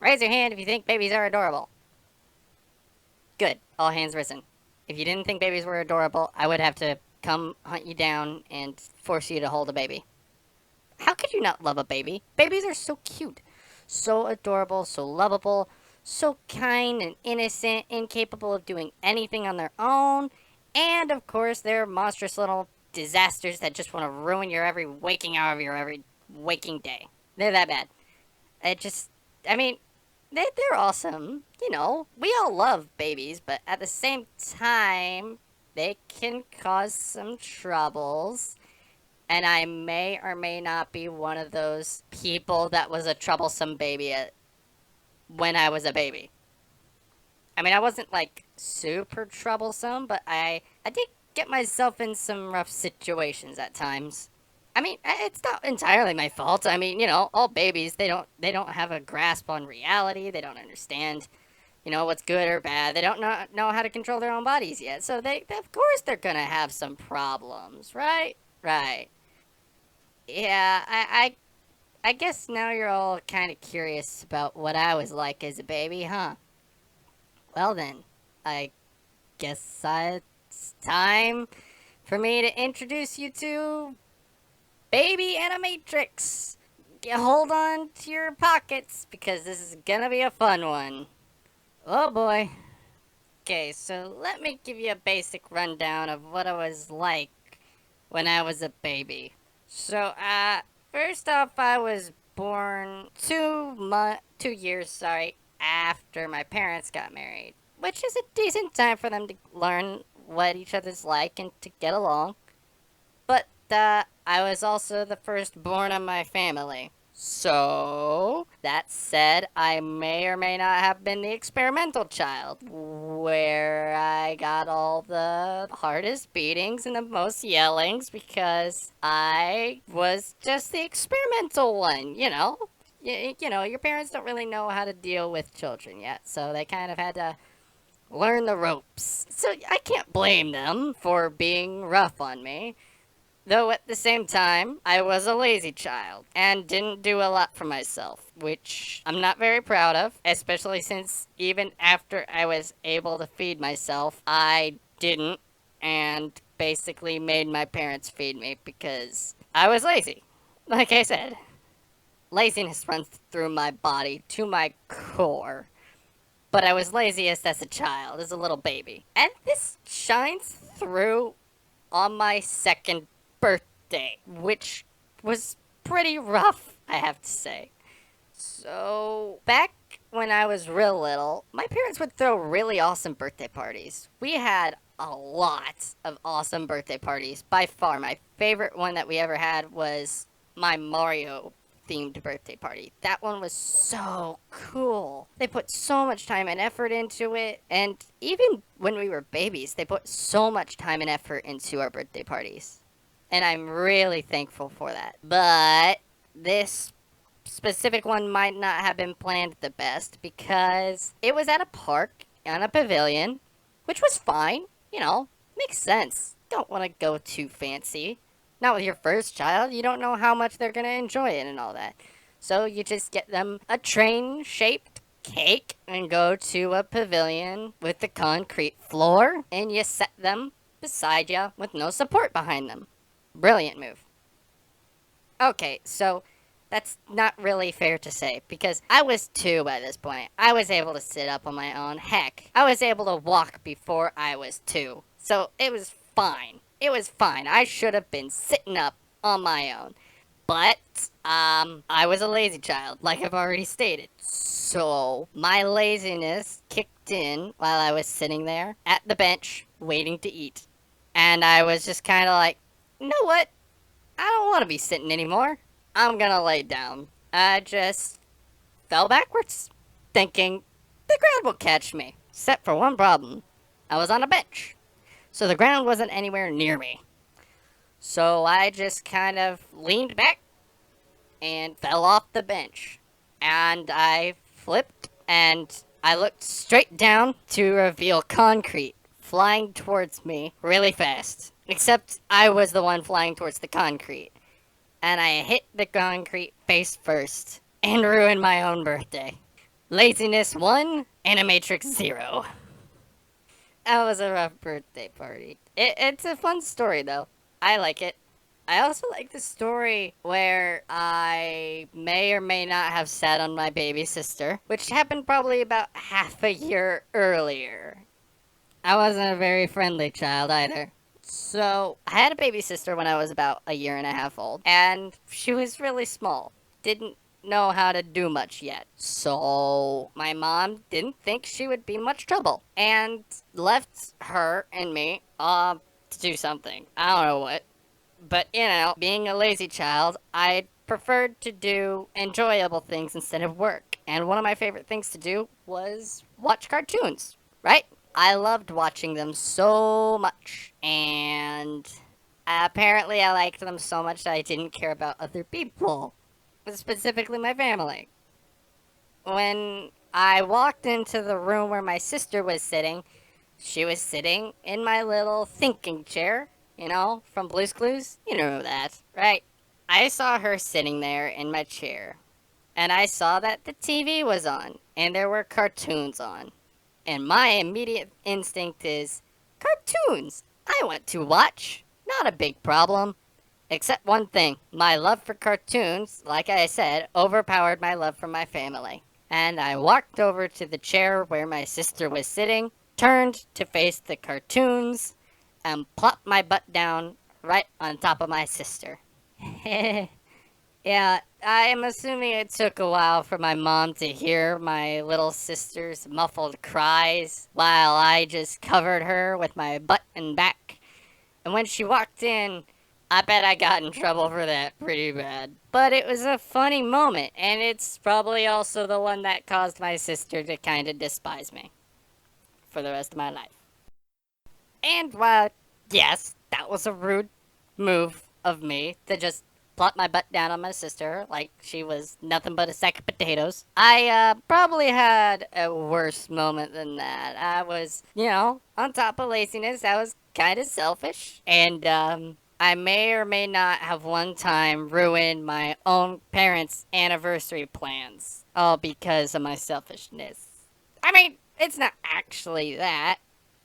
Raise your hand if you think babies are adorable. Good. All hands risen. If you didn't think babies were adorable, I would have to come hunt you down and force you to hold a baby. How could you not love a baby? Babies are so cute, so adorable, so lovable, so kind and innocent, incapable of doing anything on their own, and of course, they're monstrous little disasters that just want to ruin your every waking hour of your every waking day. They're that bad. It just, I mean, they're awesome. You know, we all love babies, but at the same time, they can cause some troubles. And I may or may not be one of those people that was a troublesome baby when I was a baby. I mean, I wasn't like super troublesome, but I did get myself in some rough situations at times. I mean, it's not entirely my fault. I mean, you know, all babies they don't have a grasp on reality. They don't understand, you know, what's good or bad. They don't know how to control their own bodies yet. So they of course they're gonna have some problems, right? Right. Yeah, I guess now you're all kind of curious about what I was like as a baby, huh? Well then, I guess it's time for me to introduce you to Baby Animatrix. Hold on to your pockets because this is gonna be a fun one. Oh boy. Okay, so let me give you a basic rundown of what I was like when I was a baby. So, first off, I was born 2 years, after my parents got married, which is a decent time for them to learn what each other's like and to get along. But I was also the firstborn of my family. So, that said, I may or may not have been the experimental child, where I got all the hardest beatings and the most yellings because I was just the experimental one, you know? You know, your parents don't really know how to deal with children yet, so they kind of had to learn the ropes. So I can't blame them for being rough on me. Though at the same time, I was a lazy child and didn't do a lot for myself, which I'm not very proud of, especially since even after I was able to feed myself, I didn't and basically made my parents feed me because I was lazy. Like I said, laziness runs through my body to my core. But I was laziest as a child, as a little baby. And this shines through on my second birthday, which was pretty rough, I have to say. So, back when I was real little, my parents would throw really awesome birthday parties. We had a lot of awesome birthday parties. By far, my favorite one that we ever had was my Mario themed birthday party. That one was so cool. They put so much time and effort into it, and even when we were babies, they put so much time and effort into our birthday parties. And I'm really thankful for that. But this specific one might not have been planned the best because it was at a park on a pavilion, which was fine. You know, makes sense. Don't want to go too fancy. Not with your first child. You don't know how much they're going to enjoy it and all that. So you just get them a train shaped cake and go to a pavilion with the concrete floor and you set them beside you with no support behind them. Brilliant move. Okay, so that's not really fair to say because I was 2 by this point. I was able to sit up on my own. Heck, I was able to walk before I was 2. So it was fine. It was fine. I should have been sitting up on my own. But, I was a lazy child, like I've already stated. So, my laziness kicked in while I was sitting there at the bench waiting to eat. And I was just kind of like, you know what? I don't want to be sitting anymore. I'm gonna lay down. I just fell backwards, thinking the ground will catch me. Except for one problem. I was on a bench, so the ground wasn't anywhere near me. So I just kind of leaned back and fell off the bench. And I flipped and I looked straight down to reveal concrete flying towards me really fast. Except I was the one flying towards the concrete. And I hit the concrete face first and ruined my own birthday. Laziness 1, Animatrix 0. That was a rough birthday party. It's a fun story, though. I like it. I also like the story where I may or may not have sat on my baby sister, which happened probably about half a year earlier. I wasn't a very friendly child either. So, I had a baby sister when I was about a year and a half old, and she was really small. Didn't know how to do much yet. So, my mom didn't think she would be much trouble and left her and me to do something. I don't know what. But, being a lazy child, I preferred to do enjoyable things instead of work. And one of my favorite things to do was watch cartoons, right? I loved watching them so much. And apparently, I liked them so much that I didn't care about other people, specifically my family. When I walked into the room where my sister was sitting, she was sitting in my little thinking chair, from Blue's Clues. You know that, right? I saw her sitting there in my chair, and I saw that the TV was on, and there were cartoons on. And my immediate instinct is, cartoons! I want to watch! Not a big problem. Except one thing, my love for cartoons, like I said, overpowered my love for my family. And I walked over to the chair where my sister was sitting, turned to face the cartoons, and plopped my butt down right on top of my sister. Yeah, I am assuming it took a while for my mom to hear my little sister's muffled cries while I just covered her with my butt and back. And when she walked in, I bet I got in trouble for that pretty bad. But it was a funny moment, and it's probably also the one that caused my sister to kind of despise me for the rest of my life. And while, yes, that was a rude move of me to just plop my butt down on my sister like she was nothing but a sack of potatoes, I probably had a worse moment than that. I was, on top of laziness, I was kind of selfish. And I may or may not have one time ruined my own parents' anniversary plans, all because of my selfishness. I mean, it's not actually that.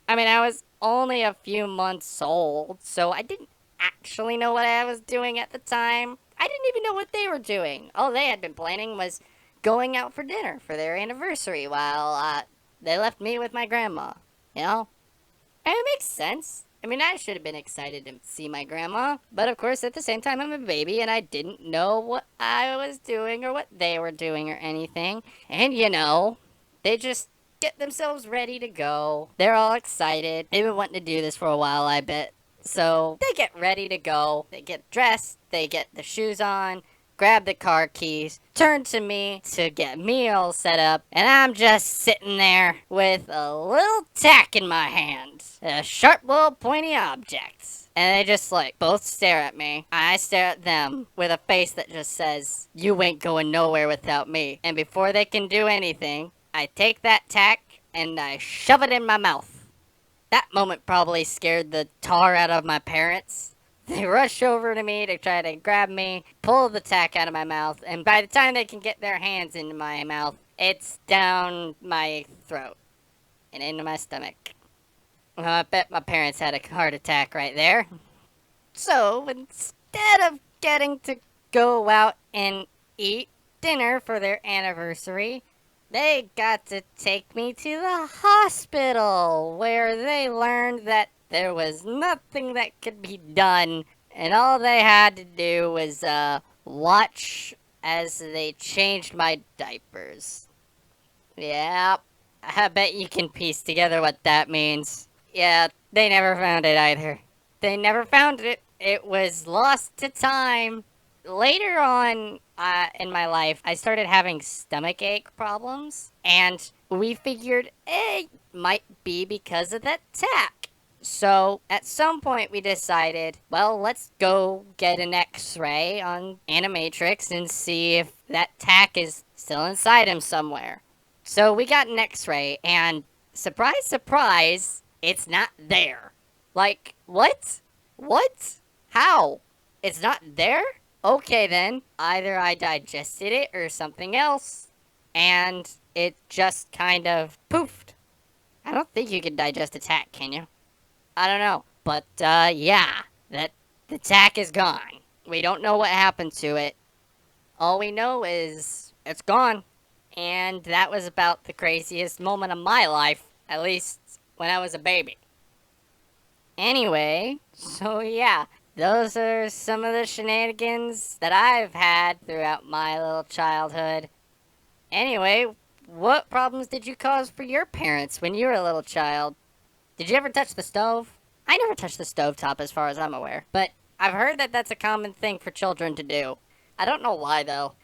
I mean, I was only a few months old, so I didn't actually know what I was doing at the time. I didn't even know what they were doing. All they had been planning was going out for dinner for their anniversary while they left me with my grandma. You know? And it makes sense. I mean, I should have been excited to see my grandma, but of course, at the same time, I'm a baby and I didn't know what I was doing or what they were doing or anything. And they just get themselves ready to go. They're all excited. They've been wanting to do this for a while, I bet. So they get ready to go. They get dressed. They get the shoes on. Grab the car keys. Turn to me to get me all set up. And I'm just sitting there with a little tack in my hand. A sharp little pointy object. And they just both stare at me. I stare at them with a face that just says, "You ain't going nowhere without me." And before they can do anything, I take that tack and I shove it in my mouth. That moment probably scared the tar out of my parents. They rush over to me to try to grab me, pull the tack out of my mouth, and by the time they can get their hands into my mouth, it's down my throat and into my stomach. Well, I bet my parents had a heart attack right there. So instead of getting to go out and eat dinner for their anniversary, they got to take me to the hospital, where they learned that there was nothing that could be done, and all they had to do was watch as they changed my diapers. Yeah, I bet you can piece together what that means. Yeah, they never found it either. They never found it. It was lost to time. Later on in my life, I started having stomach ache problems, and we figured it might be because of that tack. So at some point, we decided, well, let's go get an X-ray on Animatrix and see if that tack is still inside him somewhere. So we got an X-ray, and surprise, surprise, it's not there. What? What? How? It's not there? Okay then, either I digested it or something else. And it just kind of poofed. I don't think you can digest a tack, can you? I don't know. But, yeah, that the tack is gone. We don't know what happened to it. All we know is it's gone. And that was about the craziest moment of my life, at least when I was a baby. Anyway, so yeah, those are some of the shenanigans that I've had throughout my little childhood. Anyway, what problems did you cause for your parents when you were a little child? Did you ever touch the stove? I never touched the stovetop as far as I'm aware, but I've heard that that's a common thing for children to do. I don't know why though.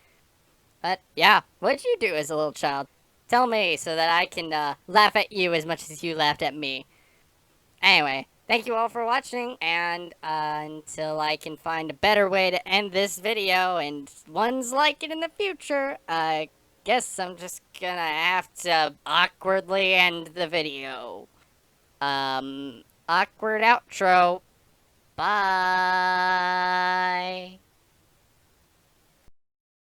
But yeah, what did you do as a little child? Tell me so that I can laugh at you as much as you laughed at me. Anyway, thank you all for watching, and until I can find a better way to end this video and ones like it in the future, I guess I'm just gonna have to awkwardly end the video. Awkward outro. Bye.